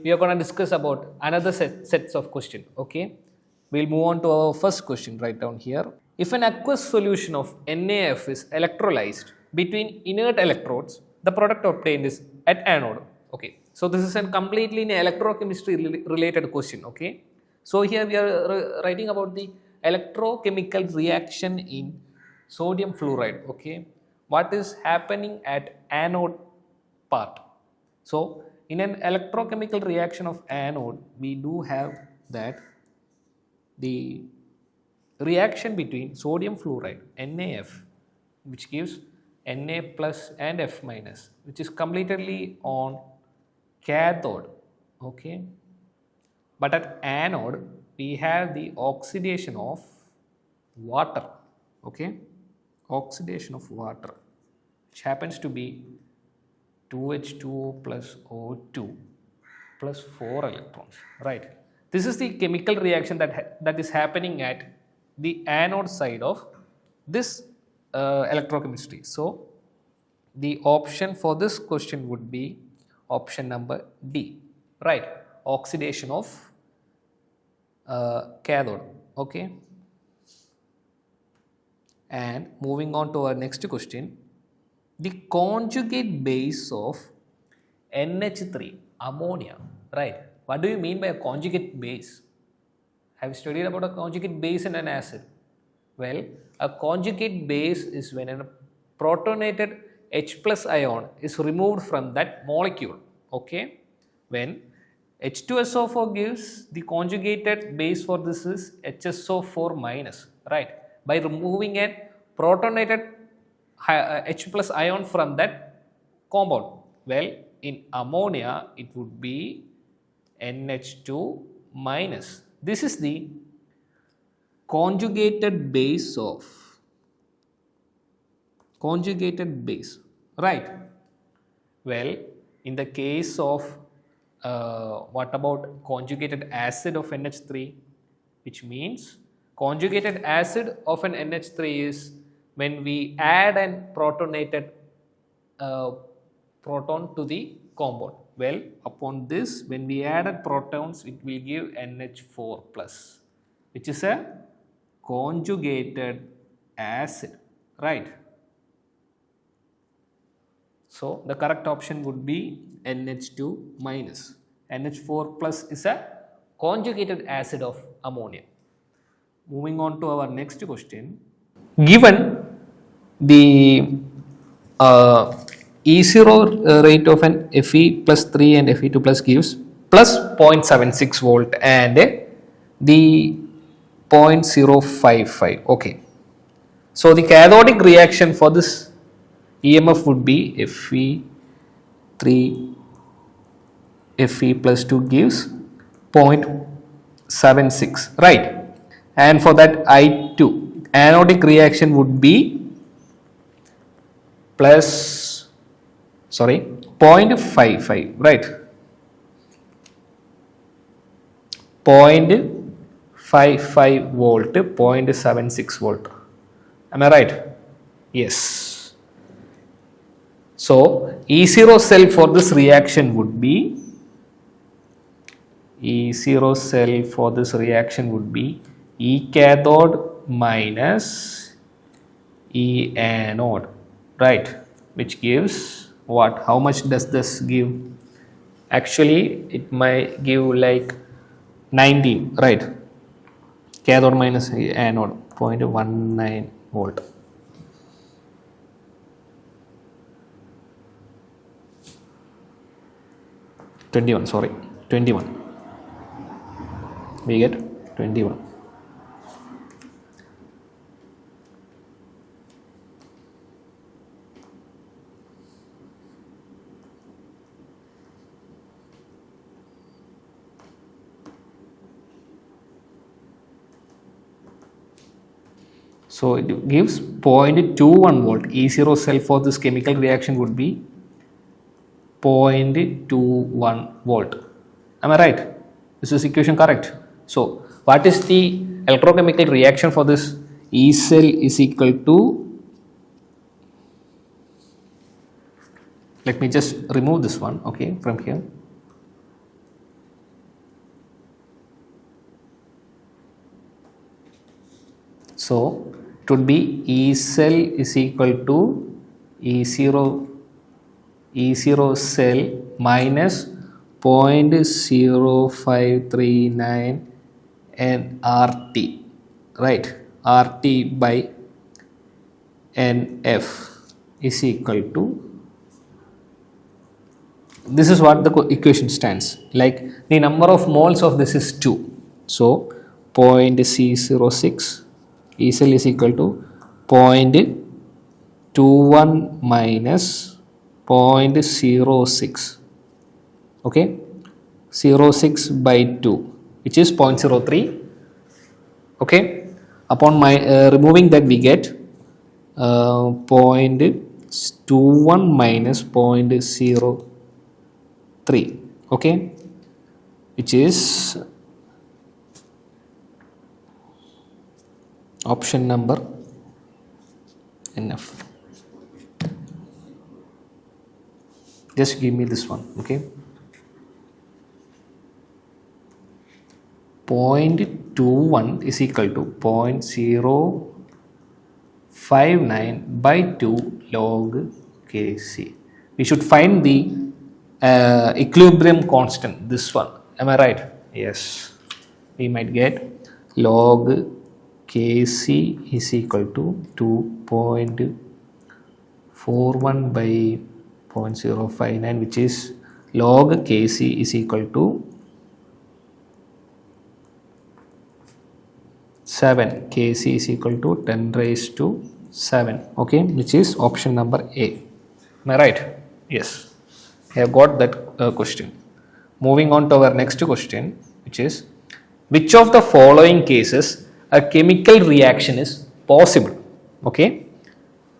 we are going to discuss about another sets of question. Okay, we'll move on to our first question right down here. If an aqueous solution of NaF is electrolyzed between inert electrodes, the product obtained is at anode. Okay, so this is a completely an electrochemistry related question. Okay, so here we are writing about the electrochemical reaction in sodium fluoride. Okay, what is happening at anode part? So in an electrochemical reaction of anode, we do have that the reaction between sodium fluoride NaF, which gives Na plus and F minus, which is completely on cathode. Okay, but at anode we have the oxidation of water. Okay, oxidation of water, which happens to be 2H2O plus O2 plus 4 electrons, right? This is the chemical reaction that is happening at the anode side of this electrochemistry. So the option for this question would be option number D, right? Oxidation of cathode. Okay, and moving on to our next question, the conjugate base of NH3 ammonia, right? What do you mean by a conjugate base? Have you studied about a conjugate base in an acid? Well, a conjugate base is when a protonated H plus ion is removed from that molecule. Okay, when H2SO4 gives the conjugated base for this is HSO4 minus, right? By removing a protonated H plus ion from that compound. Well, in ammonia it would be NH2 minus. This is the conjugated base of right? Well, in the case of what about conjugated acid of NH3, which means conjugated acid of an NH3 is when we add an protonated proton to the compound. Well, upon this, when we added protons, it will give NH4 plus, which is a conjugated acid, right? So the correct option would be NH2 minus. NH4 plus is a conjugated acid of ammonia. Moving on to our next question. Given the E0 rate of an Fe plus 3 and Fe2 plus gives plus 0.76 volt and the 0.055. Okay. So the cathodic reaction for this EMF would be Fe3 Fe plus 2 gives 0.76, right? And for that I2, anodic reaction would be plus 0.55, right? 0.55 volt, 0.76 volt. Am I right? Yes. So E0 cell for this reaction would be E0 cell for this reaction would be E cathode minus E anode, right? Which gives what? How much does this give? Actually, it might give like 19, right? Cathode minus anode, 0.19 volt. Sorry, 21. We get 21. So it gives 0.21 volt. E0 cell for this chemical reaction would be 0.21 volt. Am I right? Is this equation correct? So what is the electrochemical reaction for this? E cell is equal to, let me just remove this one, okay, from here. So it would be E cell is equal to E0 cell minus 0.0539 and RT, right? RT by NF is equal to, this is what the equation stands like. The number of moles of this is 2, so 0.C06 E cell is equal to 0.21 minus 0.06, okay, 06 by 2, which is 0.03, okay. Upon removing that, we get 0.21 minus 0.03, okay, which is option number NF. Just give me this one, okay. 0.21 is equal to 0.059 by 2 log Kc. We should find the equilibrium constant, this one. Am I right? Yes. We might get log Kc is equal to 2.41 by 0.059, which is log Kc is equal to 7. Kc is equal to 10 raised to 7, okay, which is option number A. Am I right? Yes. I have got that question. Moving on to our next question, which is, which of the following cases a chemical reaction is possible? Okay.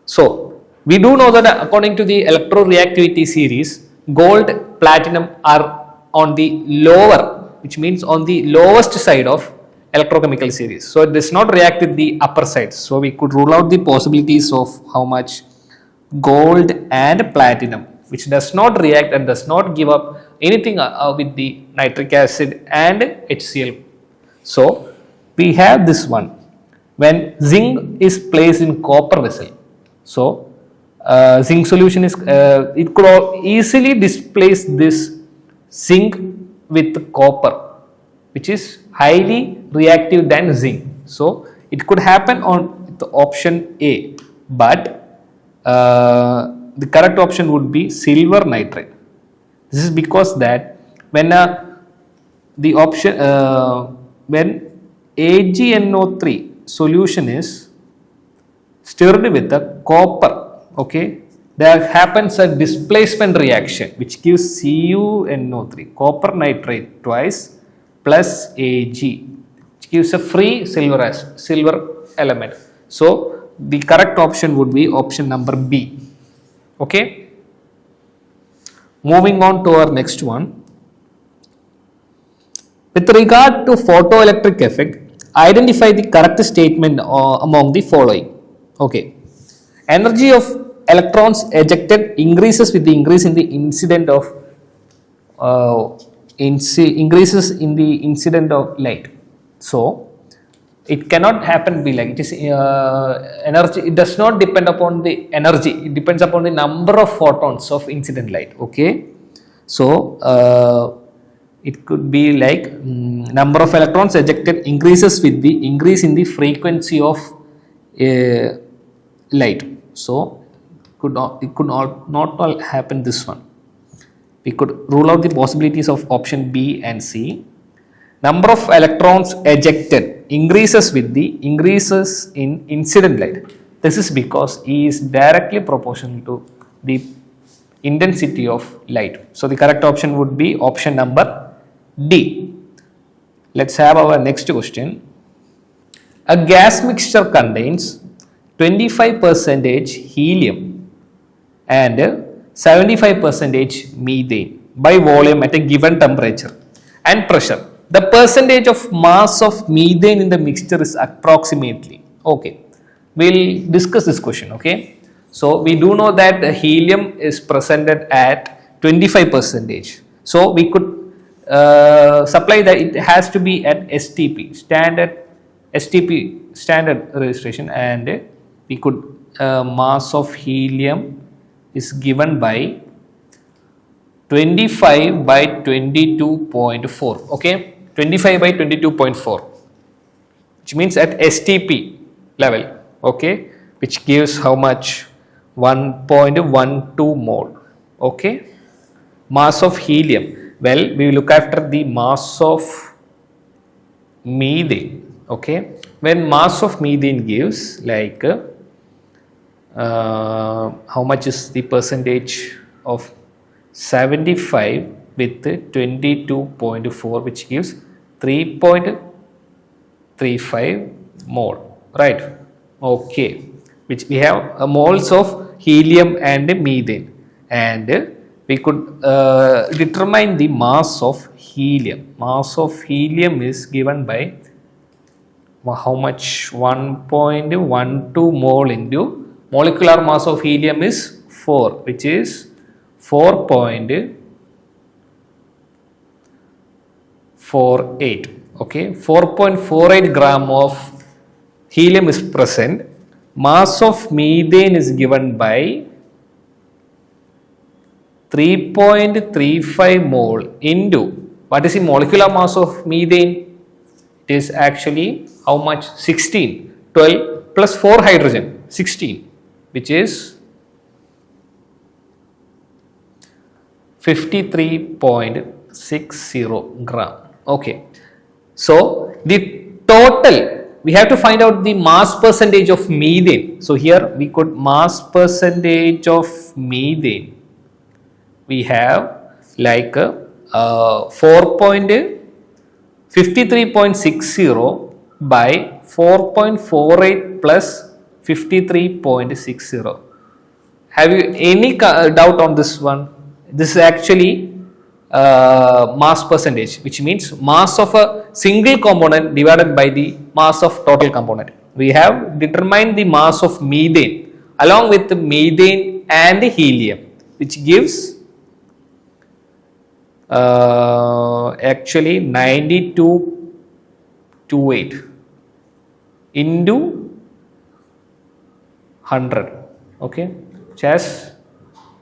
So we do know that according to the electroreactivity series, gold, platinum are on the lower, which means on the lowest side of electrochemical series. So it does not react with the upper side. So we could rule out the possibilities of how much gold and platinum, which does not react and does not give up anything with the nitric acid and HCl. So we have this one. When zinc is placed in copper vessel, so zinc solution is, it could easily displace this zinc with copper, which is highly reactive than zinc. So it could happen on the option A, but the correct option would be silver nitrate. This is because that when the option when AgNO3 solution is stirred with the copper, okay, there happens a displacement reaction which gives CuNO3, copper nitrate twice, plus Ag, which gives a free silver element. So the correct option would be option number B. Okay. Moving on to our next one. With regard to photoelectric effect, identify the correct statement among the following. Okay. Energy of electrons ejected increases with the increase in the incident of increases in the incident of light. So it cannot happen be like it is energy. It does not depend upon the energy. It depends upon the number of photons of incident light. Okay. So it could be like number of electrons ejected increases with the increase in the frequency of light. So it could not all happen this one. We could rule out the possibilities of option B and C. Number of electrons ejected increases with the increases in incident light. This is because E is directly proportional to the intensity of light. So the correct option would be option number D. Let's have our next question. A gas mixture contains 25% helium and 75% methane by volume at a given temperature and pressure. The percentage of mass of methane in the mixture is approximately. Okay, we'll discuss this question. Okay, so we do know that the helium is presented at 25%. So we could supply that it has to be at STP, standard STP standard registration, and we could mass of helium is given by 25 by 22.4. Okay, 25 by 22.4, which means at STP level. Okay, which gives how much? 1.12 mole. Okay, mass of helium. Well, we will look after the mass of methane. Okay, when mass of methane gives like how much is the percentage of 75 with 22.4, which gives 3.35 mole, right? Okay, which we have moles of helium and methane, and we could determine the mass of helium. Mass of helium is given by how much? 1.12 mole into molecular mass of helium is 4, which is 4.48. Okay, 4.48 gram of helium is present. Mass of methane is given by 3.35 mole into what is the molecular mass of methane? It is actually how much? 16. 12 plus 4 hydrogen, 16, which is 53.60 gram. Okay, so the total, we have to find out the mass percentage of methane. So here we could mass percentage of methane. We have like 53.60 by 4.48 plus 53.60. Have you any doubt on this one? This is actually mass percentage, which means mass of a single component divided by the mass of total component. We have determined the mass of methane along with the methane and the helium, which gives actually 92.28 into 100. Okay, which has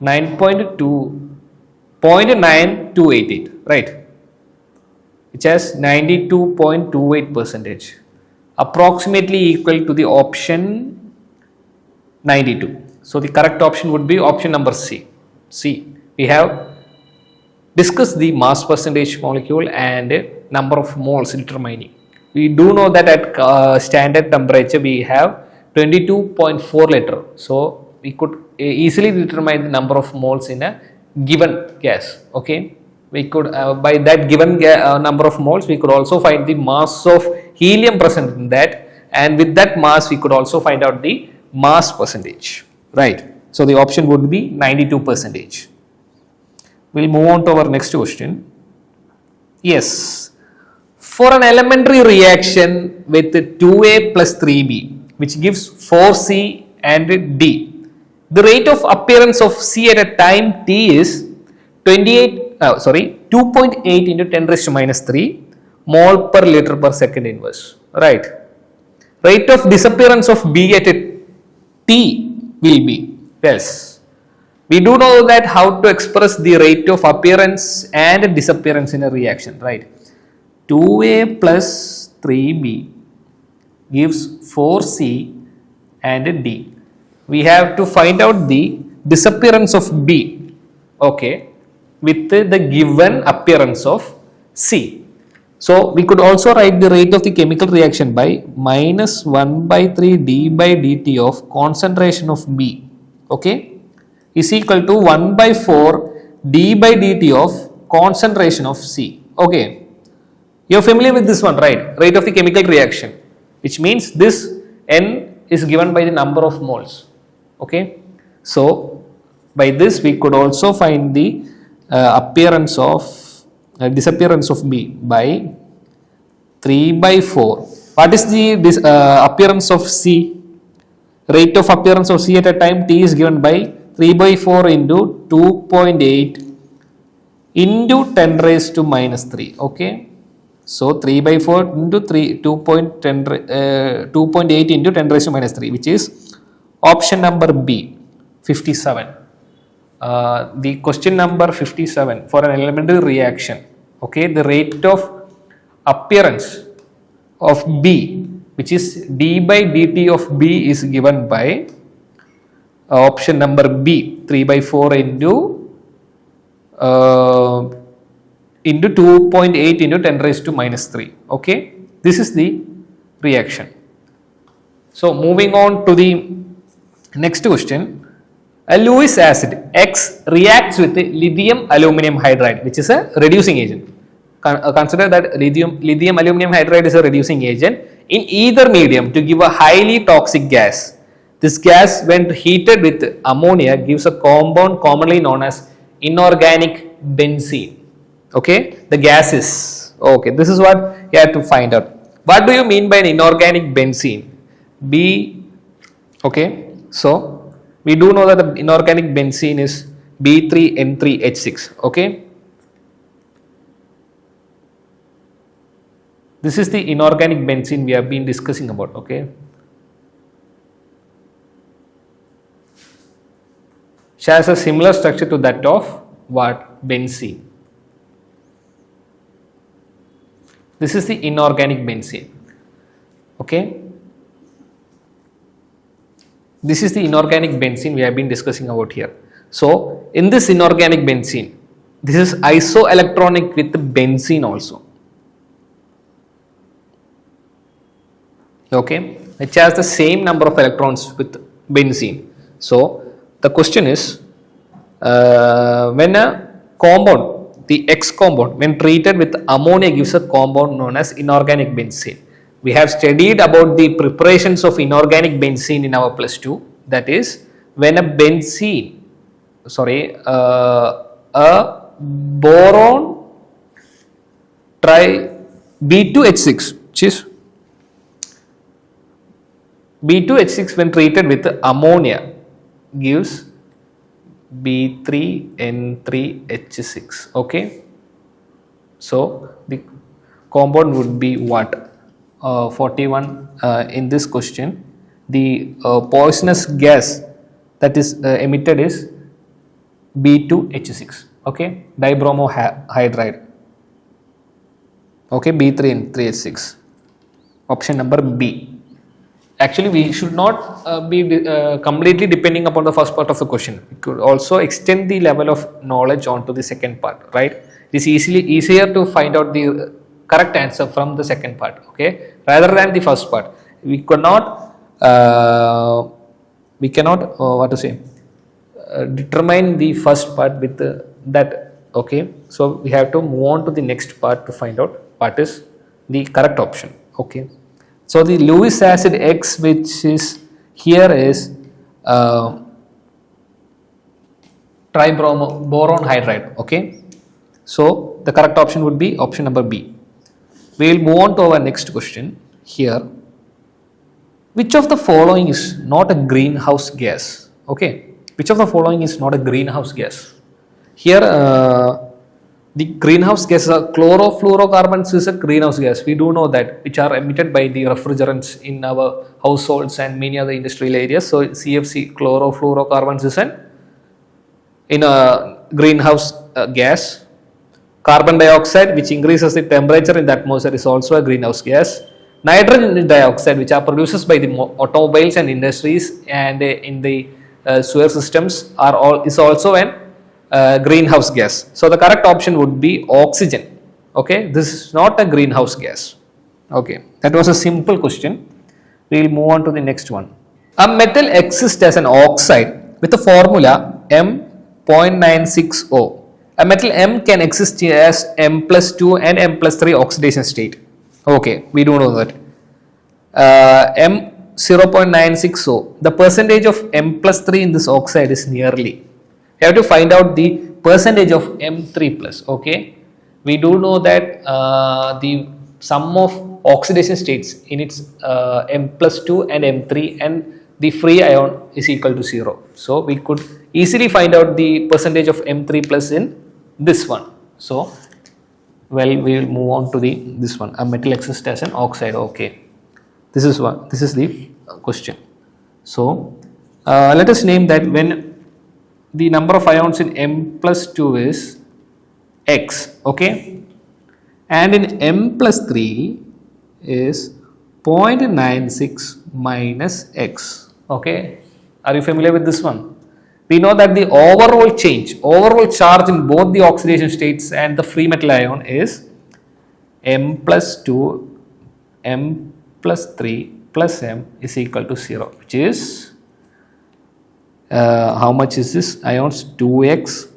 0.9288, right, which has 92.28 percentage, approximately equal to the option 92. So the correct option would be option number C. We have discussed the mass percentage molecule and number of moles determining. We do know that at standard temperature we have 22.4 liter. So we could easily determine the number of moles in a given gas. Okay, we could by that given number of moles we could also find the mass of helium present in that, and with that mass we could also find out the mass percentage, right? So the option would be 92%. We'll move on to our next question. Yes, for an elementary reaction with 2A plus 3B, which gives 4C and D, the rate of appearance of C at a time t is 2.8 into 10 raised to minus 3 mole per liter per second inverse, right? Rate of disappearance of B at a t will be, yes, we do know that how to express the rate of appearance and disappearance in a reaction, right? 2A plus 3B gives 4C and D. We have to find out the disappearance of B, okay, with the given appearance of C. So we could also write the rate of the chemical reaction by minus 1 by 3 d by dt of concentration of B, okay, is equal to 1 by 4 d by dt of concentration of C. Okay, you are familiar with this one, right? Rate of the chemical reaction, which means this N is given by the number of moles. Okay, so by this we could also find the appearance of disappearance of B by 3 by 4. What is the appearance of C? Rate of appearance of C at a time t is given by 3 by 4 into 2.8 into 10 raised to minus 3. Okay, So 3 by 4 into 3, 2.8 into 10 raised to minus 3, which is option number B, 57. The question number 57, for an elementary reaction, okay, the rate of appearance of B, which is d by dt of B, is given by option number B, 3 by 4 into 2.8 into 10 raised to minus 3. Okay, this is the reaction. So moving on to the next question. A Lewis acid X reacts with lithium aluminum hydride, which is a reducing agent. Consider that lithium aluminum hydride is a reducing agent in either medium to give a highly toxic gas. This gas, when heated with ammonia, gives a compound commonly known as inorganic benzene. Okay, the gas is okay. This is what you have to find out. What do you mean by an inorganic benzene? Okay, so we do know that the inorganic benzene is B3N3H6. Okay, this is the inorganic benzene we have been discussing about. Okay, shares a similar structure to that of what? Benzene. This is the inorganic benzene. Okay, this is the inorganic benzene we have been discussing about here. So in this inorganic benzene, this is isoelectronic with benzene also. Okay, which has the same number of electrons with benzene. So the question is, when a compound, the X compound, when treated with ammonia, gives a compound known as inorganic benzene. We have studied about the preparations of inorganic benzene in our plus 2. That is, when a benzene, a boron B2H6, which is B2H6 when treated with ammonia gives B3N3H6. Okay, so the compound would be what? 41 in this question. The poisonous gas that is emitted is B2H6. Okay, dibromohydride. Okay, B3N3H6. Option number B. Actually, we should not be completely depending upon the first part of the question. We could also extend the level of knowledge onto the second part, right? It is easier to find out the correct answer from the second part, okay, rather than the first part. We cannot determine the first part with that, okay. So we have to move on to the next part to find out what is the correct option, okay. So the Lewis acid X, which is here, is boron hydride. Okay, so the correct option would be option number B. We will move on to our next question here. Which of the following is not a greenhouse gas? Okay, which of the following is not a greenhouse gas? Here, the greenhouse gases are chlorofluorocarbons is a greenhouse gas. We do know that, which are emitted by the refrigerants in our households and many other industrial areas. So CFC, chlorofluorocarbons, is a greenhouse gas. Carbon dioxide, which increases the temperature in the atmosphere, is also a greenhouse gas. Nitrogen dioxide, which are produced by the automobiles and industries and in the sewer systems, is also an greenhouse gas. So the correct option would be oxygen. Okay, this is not a greenhouse gas. Okay, that was a simple question. We will move on to the next one. A metal exists as an oxide with the formula M.960. A metal M can exist as M+2 and M+3 oxidation state. Okay, we do know that. M0.960, the percentage of M+3 in this oxide is nearly. You have to find out the percentage of M3+. Okay, we do know that the sum of oxidation states in its M+2 and M3 and the free ion is equal to 0. So we could easily find out the percentage of M3+ in this one. So Well, we will move on to this one. A metal exists as an oxide. Okay, this is one. This is the question. So let us name that when the number of ions in M plus 2 is X. Okay, and in M plus 3 is 0.96 minus X. Okay, are you familiar with this one? We know that the overall charge in both the oxidation states and the free metal ion is M plus 2, M plus 3 plus M is equal to 0, which is how much is this? Ions 2X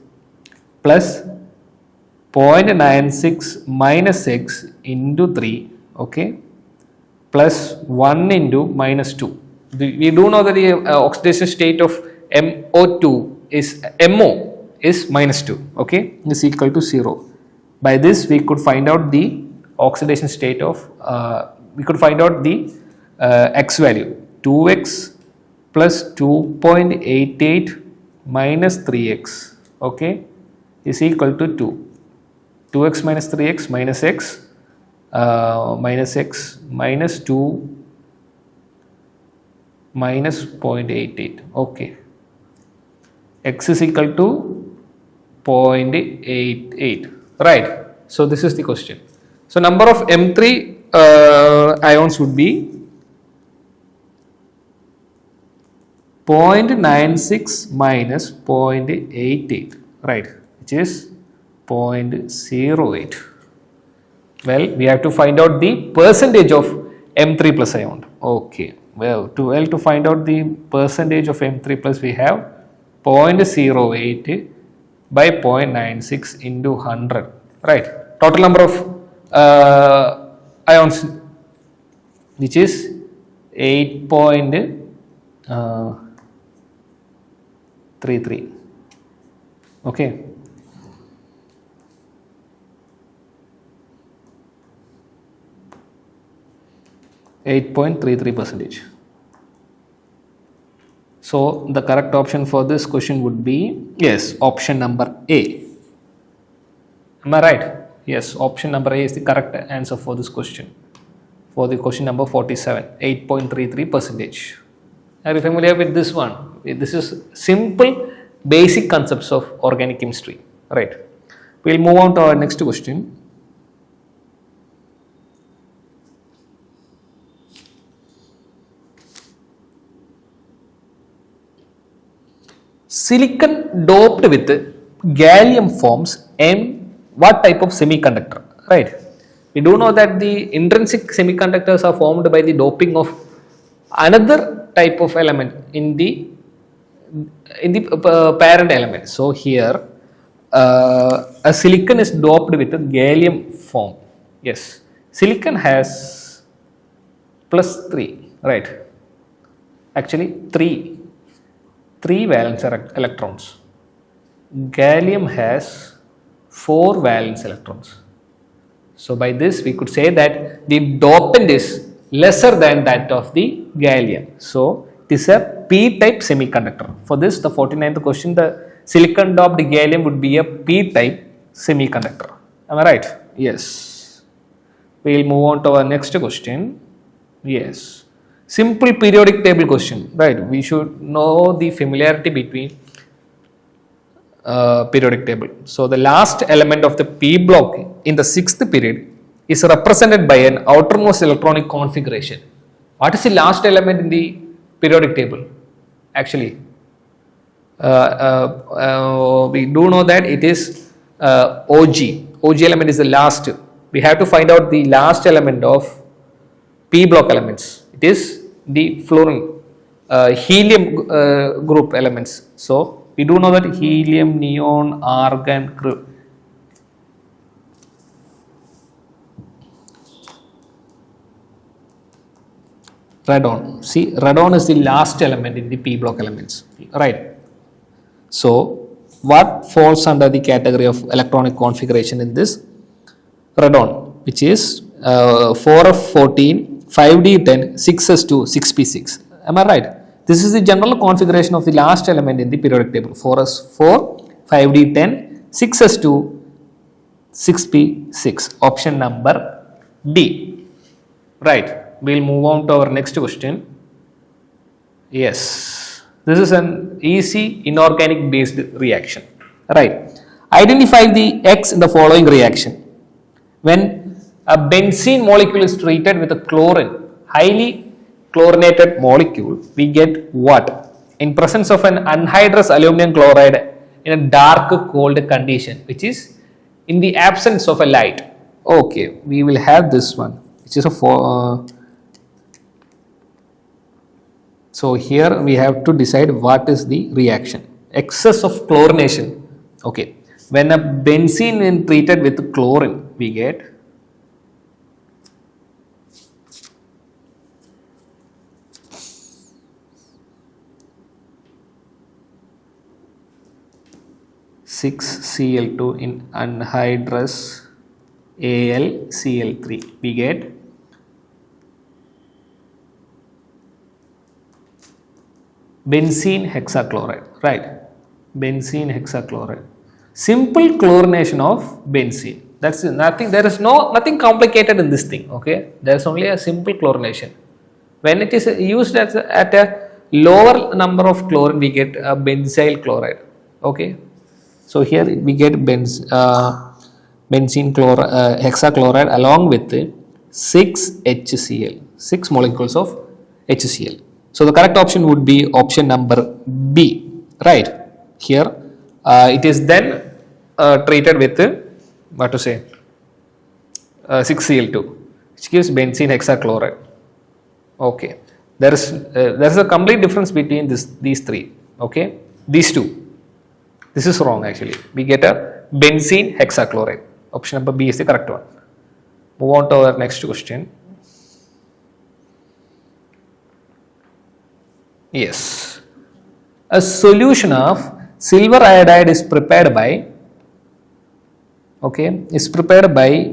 plus 0.96 minus X into 3, okay, plus 1 into minus 2. We do know that the oxidation state of MO2 is minus 2, okay, is equal to 0. By this we could find out the oxidation state of X value. 2X plus 2.88 minus 3X, okay, is equal to 2. 2X minus 3X minus X minus 2 minus 0.88, okay. X is equal to 0.88, right? So this is the question. So number of M3 ions would be 0.96 minus 0.88, right, which is 0.08. Well, we have to find out the percentage of M3 plus ion. Okay, well, to find out the percentage of M3 plus, we have 0.08 by 0.96 into 100, right? Total number of ions, which is 8.33, okay. 8.33%. So the correct option for this question would be, yes, option number A. Am I right? Yes, option number A is the correct answer for this question. For the question number 47, 8.33%. Are you familiar with this one? This is simple basic concepts of organic chemistry, right? We'll move on to our next question. Silicon doped with gallium forms what type of semiconductor, right? We do know that the intrinsic semiconductors are formed by the doping of another type of element in the parent element. So here a silicon is doped with a gallium form. Yes, silicon has +3, right? Actually 3 valence electrons. Gallium has 4 valence electrons. So by this we could say that the dopant is lesser than that of the gallium. So it is a p-type semiconductor. For this, the 49th question, the silicon doped gallium would be a p-type semiconductor. Am I right? Yes. We will move on to our next question. Yes. Simple periodic table question, right? We should know the familiarity between periodic table. So the last element of the P block in the 6th period is represented by an outermost electronic configuration. What is the last element in the periodic table? Actually, we do know that it is OG. OG element is the last. We have to find out the last element of P block elements. It is the fluorine, helium group elements. So we do know that helium, neon, argon, radon. See, radon is the last element in the P block elements, right? So what falls under the category of electronic configuration in this? Radon, which is 4f14, 5d10, 6s2, 6p6. Am I right? This is the general configuration of the last element in the periodic table. 4s4, 5d10, 6s2, 6p6. Option number D. Right. We'll move on to our next question. Yes. This is an easy inorganic based reaction. Right. Identify the X in the following reaction. When a benzene molecule is treated with a chlorine, highly chlorinated molecule, we get what? In presence of an anhydrous aluminum chloride in a dark cold condition, which is in the absence of a light. Okay, we will have this one, which is a so here we have to decide what is the reaction. Excess of chlorination. Okay, when a benzene is treated with chlorine, we get (6Cl2) in anhydrous AlCl3. We get benzene hexachloride, right? Benzene hexachloride. Simple chlorination of benzene. That's nothing. There is nothing complicated in this thing. Okay, there is only a simple chlorination. When it is used at a lower number of chlorine, we get a benzyl chloride. Okay, so here we get benzene hexachloride along with 6 HCl, 6 molecules of HCl. So the correct option would be option number B, right? Here it is then treated with what to say 6Cl2, which gives benzene hexachloride. Okay, there is a complete difference between these three. Okay, these two. This is wrong actually. We get a benzene hexachloride. Option number B is the correct one. Move on to our next question. Yes. A solution of silver iodide is prepared by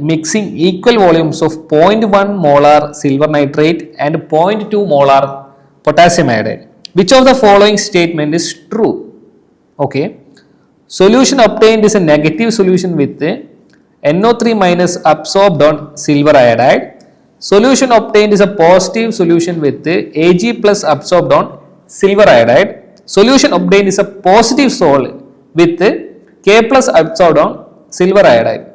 mixing equal volumes of 0.1 molar silver nitrate and 0.2 molar potassium iodide. Which of the following statement is true? Okay. Solution obtained is a negative solution with NO3 minus absorbed on silver iodide. Solution obtained is a positive solution with Ag plus absorbed on silver iodide. Solution obtained is a positive salt with K plus absorbed on silver iodide.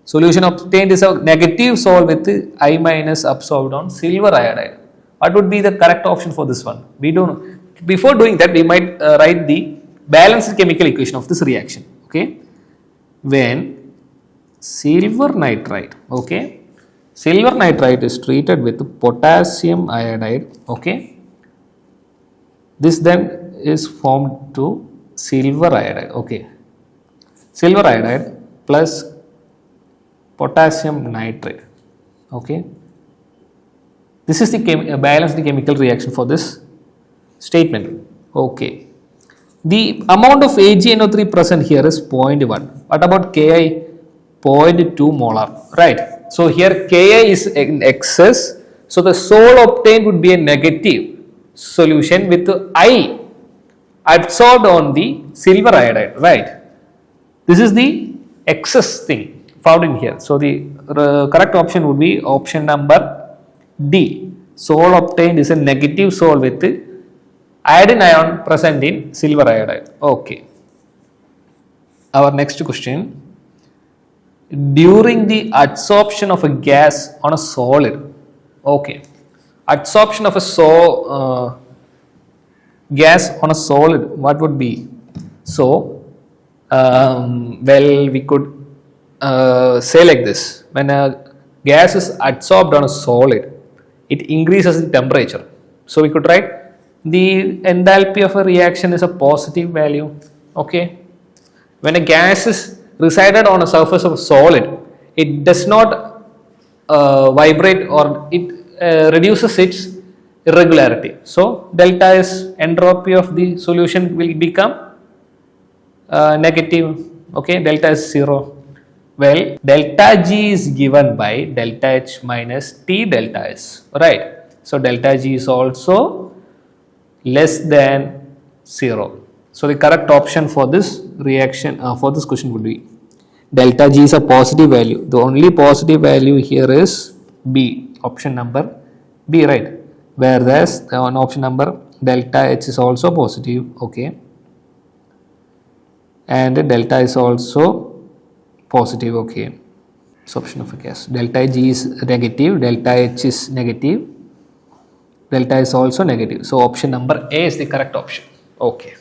Solution obtained is a negative salt with I minus absorbed on silver iodide. What would be the correct option for this one? We don't know. Before doing that, we might write the balanced chemical equation of this reaction. Okay, when silver nitride, okay, silver nitride is treated with potassium iodide. Okay, this then is formed to silver iodide. Okay, silver iodide plus potassium nitrate. Okay, this is the balanced chemical reaction for this statement. Okay, the amount of AgNO3 present here is 0.1. What about Ki? 0.2 molar, right? So here Ki is in excess, so the salt obtained would be a negative solution with I absorbed on the silver iodide, right? This is the excess thing found in here. So the correct option would be option number D. Salt obtained is a negative salt with iodine ion present in silver iodide. Okay. Our next question. During the adsorption of a gas on a solid. Okay. Adsorption of a gas on a solid, what would be? So, well, we could say like this. When a gas is adsorbed on a solid, it increases the temperature. So we could write the enthalpy of a reaction is a positive value. Okay. When a gas is resided on a surface of a solid, it does not vibrate, or it reduces its irregularity. So delta S entropy of the solution will become negative. Okay, delta is 0. Well, delta G is given by delta H minus T delta S, right? So delta G is also less than 0. So the correct option for this reaction, for this question would be delta G is a positive value. The only positive value here is B, option number B, right? Whereas on option number delta H is also positive, okay, and delta is also positive, okay. So option of a case, delta G is negative, delta H is negative, delta is also negative. So option number A is the correct option, okay.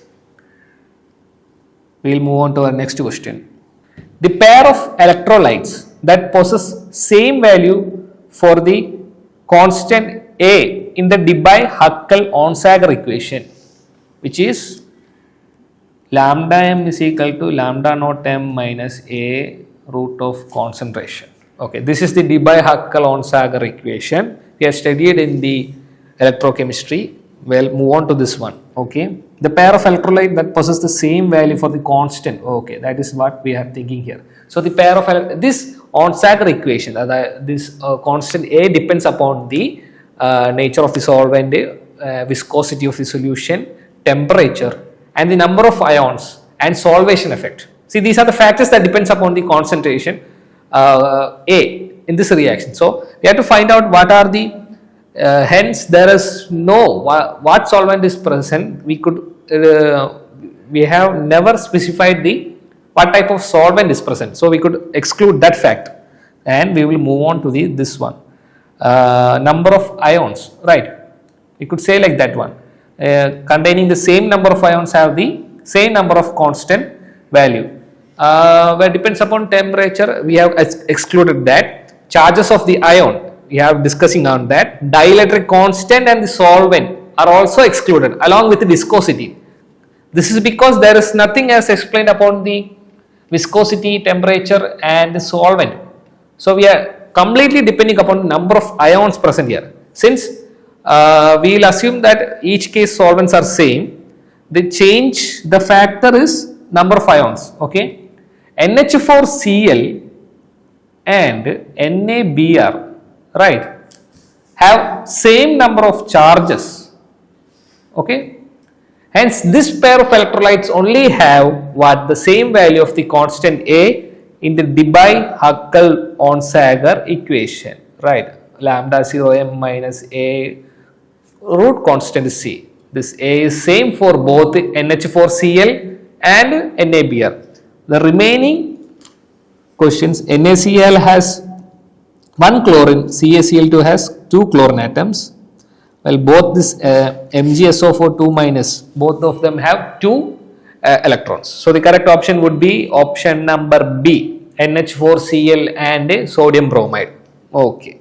We will move on to our next question. The pair of electrolytes that possess same value for the constant A in the Debye-Huckel-Onsager equation, which is lambda m is equal to lambda naught m minus A root of concentration. Okay, this is the Debye-Huckel-Onsager equation. We have studied in the electrochemistry. We'll move on to this one. Okay, the pair of electrolyte that possess the same value for the constant. Okay, that is what we are thinking here. So the pair of this Onsager equation, this constant A depends upon the nature of the solvent, viscosity of the solution, temperature, and the number of ions and solvation effect. See, these are the factors that depends upon the concentration A in this reaction. So we have to find out what are the hence there is no what solvent is present. We have never specified the what type of solvent is present, so we could exclude that fact, and we will move on to this one, number of ions, right? We could say like that one, containing the same number of ions have the same number of constant value, where depends upon temperature. We have excluded that. Charges of the ion, we have discussing on that. Dielectric constant and the solvent are also excluded along with the viscosity. This is because there is nothing as explained upon the viscosity, temperature and the solvent. So we are completely depending upon the number of ions present here. Since we will assume that each case solvents are same, the factor is number of ions, okay. NH4Cl and NaBr, right, have same number of charges, okay. Hence this pair of electrolytes only have what the same value of the constant A in the Debye-Huckel-Onsager equation, right, lambda 0 m minus A root constant C. This A is same for both NH4Cl and NaBr. The remaining questions, NaCl has 1 chlorine, CaCl2 has 2 chlorine atoms. Well, both this MgSO4 2 minus, both of them have 2 electrons. So the correct option would be option number B, NH4Cl and sodium bromide. Okay.